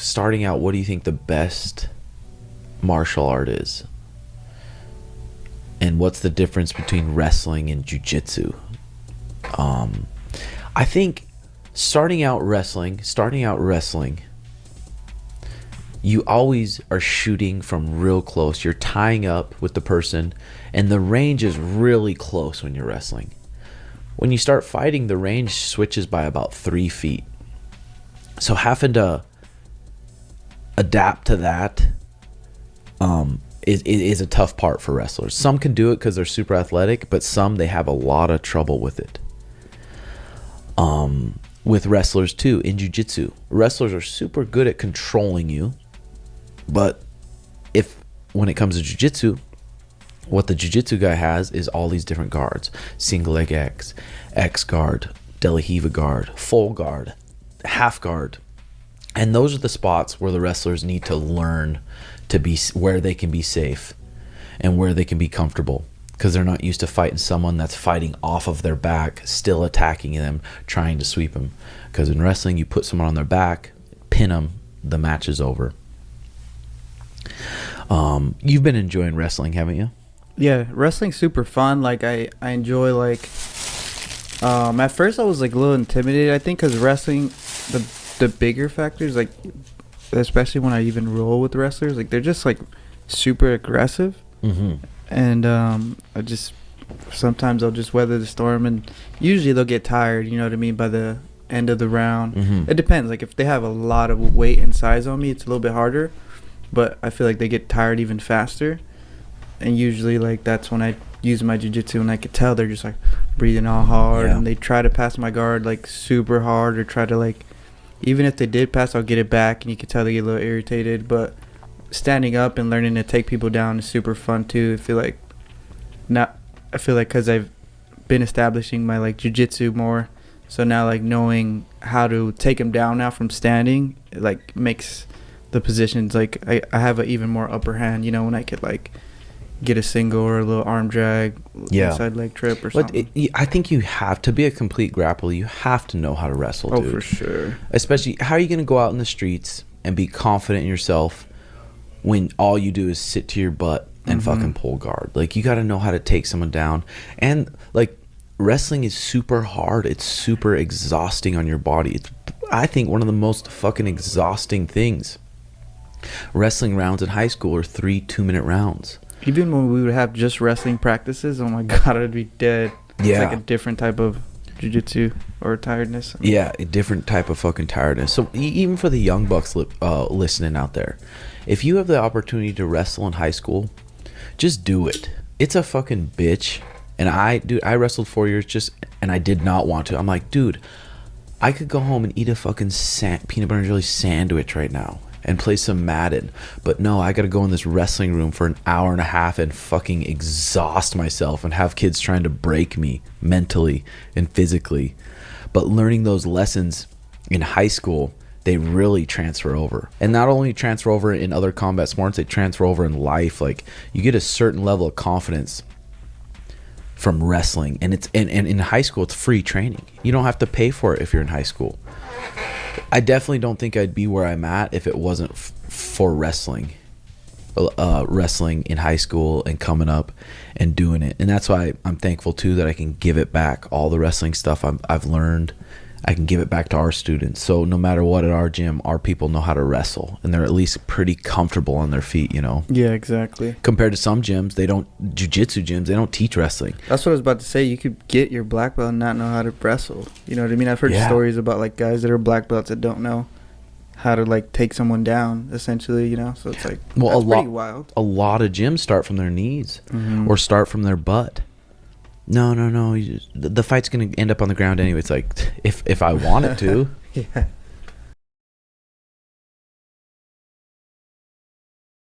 starting out, what do you think the best martial art is? And what's the difference between wrestling and jiu-jitsu? I think starting out wrestling, you always are shooting from real close. You're tying up with the person, and the range is really close when you're wrestling. When you start fighting, the range switches by about 3 feet. So having to adapt to that is a tough part for wrestlers. Some can do it because they're super athletic, but some, they have a lot of trouble with it. With wrestlers too, in jiu-jitsu, wrestlers are super good at controlling you, but when it comes to jiu-jitsu, what the jiu-jitsu guy has is all these different guards: single leg X guard, De La Hiva guard, full guard, half guard. And those are the spots where the wrestlers need to learn to be, where they can be safe and where they can be comfortable, because they're not used to fighting someone that's fighting off of their back, still attacking them, trying to sweep them. Because in wrestling, you put someone on their back, pin them, the match is over. You've been enjoying wrestling, haven't you? Yeah, wrestling's super fun. Like I enjoy, like at first I was like a little intimidated, I think, because wrestling, the bigger factors, like especially when I even roll with wrestlers, like they're just like super aggressive. Mm-hmm. And I just, sometimes I'll just weather the storm, and usually they'll get tired, you know what I mean, by the end of the round. Mm-hmm. It depends. Like if they have a lot of weight and size on me, it's a little bit harder, but I feel like they get tired even faster. And usually, like, that's when I use my jiu-jitsu, and I could tell they're just like breathing all hard, and they try to pass my guard like super hard, or try to, like, even if they did pass, I'll get it back, and you could tell they get a little irritated. But standing up and learning to take people down is super fun too. I feel like because I've been establishing my like jiu-jitsu more, so now like knowing how to take them down now from standing, it like makes the positions, like I have an even more upper hand, you know, when I could like get a single or a little arm drag, inside leg trip or something. But I think you have to be a complete grappler. You have to know how to wrestle, dude. Oh, for sure. Especially, how are you going to go out in the streets and be confident in yourself when all you do is sit to your butt and fucking pull guard? Like, you got to know how to take someone down. And like, wrestling is super hard. It's super exhausting on your body. It's, I think, one of the most fucking exhausting things. Wrestling rounds in high school are 3 2-minute rounds. Even when we would have just wrestling practices, oh my god, I'd be dead. Yeah. It's like a different type of jiu-jitsu or tiredness. Yeah, a different type of fucking tiredness. So even for the young bucks listening out there, if you have the opportunity to wrestle in high school, just do it. It's a fucking bitch. And I wrestled 4 years and I did not want to. I'm like, dude, I could go home and eat a fucking peanut butter and jelly sandwich right now and play some Madden. But no, I gotta go in this wrestling room for an hour and a half and fucking exhaust myself and have kids trying to break me mentally and physically. But learning those lessons in high school, they really transfer over. And not only transfer over in other combat sports, they transfer over in life. Like, you get a certain level of confidence from wrestling. And it's and in high school, it's free training. You don't have to pay for it if you're in high school. I definitely don't think I'd be where I'm at if it wasn't for wrestling. Wrestling in high school and coming up and doing it. And that's why I'm thankful too that I can give it back. All the wrestling stuff I've learned, I can give it back to our students. So no matter what, at our gym, our people know how to wrestle, and they're at least pretty comfortable on their feet, you know. Yeah, exactly. Compared to some gyms, jiu-jitsu gyms, they don't teach wrestling. That's what I was about to say. You could get your black belt and not know how to wrestle. You know what I mean? I've heard stories about like guys that are black belts that don't know how to like take someone down, essentially, you know. So it's like, that's pretty wild. A lot of gyms start from their knees or start from their butt. No. The fight's gonna end up on the ground anyway. It's like, if I want it to. Yeah.